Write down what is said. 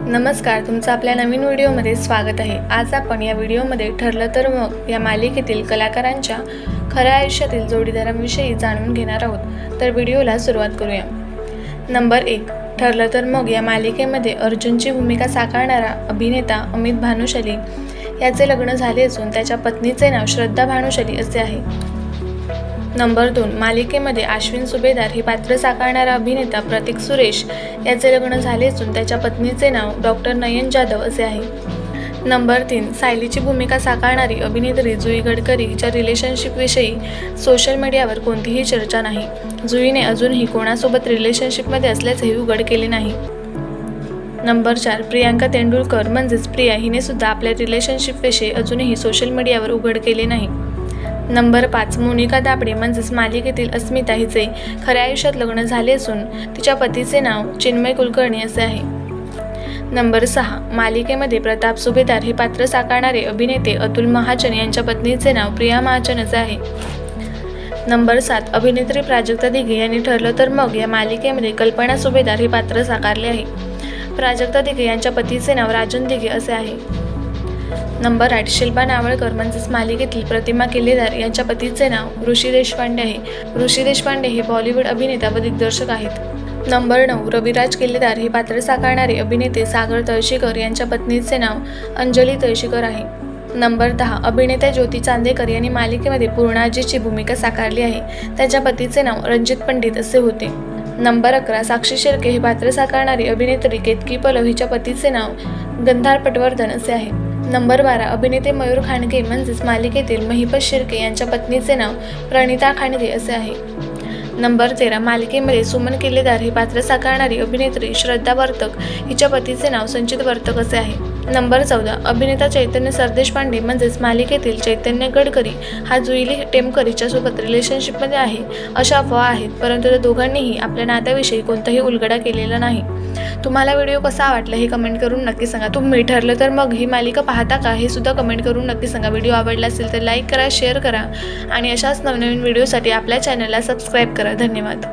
नमस्कार, तुमचं आपल्या नवीन व्हिडिओमध्ये स्वागत आहे। आज आपण या व्हिडिओमध्ये ठरलं तर मग या मालिकेतील कलाकारांच्या खऱ्या आयुष्यातील जोडीदारांविषयी जाणून घेणार आहोत। तर व्हिडिओला सुरुवात करूया। नंबर 1, ठरलं तर मग या मालिकेमध्ये अर्जुनची भूमिका साकारणारा अभिनेता अमित भानुशाली याचे लग्न झाले असून त्याच्या पत्नीचे नाव श्रद्धा भानुशाली असे आहे। नंबर 2, मालिकेमध्ये अश्विन सुभेदार हे पात्र साकारणारा अभिनेता प्रतीक सुरेश याचे लग्न झाले असून त्याच्या पत्नीचे नाव डॉक्टर नयन जाधव असे आहे। नंबर 3, सायलीची भूमिका साकारणारी अभिनेत्री जुई गडकरी हिच्या रिलेशनशिपविषयी सोशल मीडियावर कोणतीही चर्चा नाही। जुईने अजूनही कोणासोबत रिलेशनशिपमध्ये असल्याचेही उघड केले नाही। नंबर 4, प्रियांका तेंडुलकर म्हणजेच प्रिया हिने सुद्धा आपल्या रिलेशनशिपविषयी अजूनही सोशल मीडियावर उघड केले नाही। नंबर 5, मोनिका दाबडे म्हणजेच मालिकेतील अस्मिता हिचे खऱ्या आयुष्यात लग्न झाले असून तिच्या पतीचे नाव चिन्मय कुलकर्णी असे आहे। नंबर 6, मालिकेमध्ये प्रताप सुभेदार हे पात्र साकारणारे अभिनेते अतुल महाजन यांच्या पत्नीचे नाव प्रिया महाजन असे आहे। नंबर 7, अभिनेत्री प्राजक्ता दिघे यांनी ठरलं तर मग या मालिकेमध्ये कल्पना सुभेदार हे पात्र साकारले आहे। प्राजक्ता दिघे यांच्या पतीचे नाव राजन दिघे असे आहे। नंबर 8, शिल्पा नावळकर म्हणजेच मालिकेतील प्रतिमा किल्लेदार यांच्या पतीचे नाव ऋषी देशपांडे आहे। ऋषी देशपांडे हे बॉलिवूड अभिनेता व दिग्दर्शक आहेत। नंबर 9, रविराज किल्लेदार हे पात्र साकारणारे अभिनेते सागर तळशीकर यांच्या पत्नीचे नाव अंजली तळशीकर आहे। नंबर 10, अभिनेता ज्योती चांदेकर यांनी मालिकेमध्ये पूर्णाजीची भूमिका साकारली आहे। त्याच्या पतीचे नाव रणजित पंडित असे होते। नंबर 11, साक्षी शिर्के हे पात्र साकारणारी अभिनेत्री केतकी पलव हिच्या पतीचे नाव गंधार पटवर्धन असे आहे। नंबर 12, अभिनेते मयूर खांडगे म्हणजेच मालिकेतील महिपत शिर्के यांच्या पत्नीचे नाव प्रणिता खांडगे असे आहे। नंबर 13, मालिकेमध्ये सुमन किल्लेदार हे पात्र साकारणारी अभिनेत्री श्रद्धा वर्तक हिच्या पतीचे नाव संचित वर्तक असे आहे। नंबर 14, अभिनेता चैतन्य सरदेशपांडे म्हणजेच मालिकेतील चैतन्य गडकरी हा जुईली टेमकर हिच्यासोबत रिलेशनशिपमध्ये आहे अशा अफवा आहेत, परंतु त्या दोघांनीही आपल्या नात्याविषयी कोणताही उलगडा केलेला नाही। तुम्हाला व्हिडिओ कसा वाटला हे कमेंट करून नक्की सांगा। तुम्ही ठरलं तर मग ही मालिका पाहता का हे सुद्धा कमेंट करून नक्की सांगा। व्हिडिओ आवडला असेल तर लाईक करा, शेअर करा आणि अशाच नवनवीन व्हिडिओसाठी आपल्या चॅनलला सबस्क्राईब करा। धन्यवाद।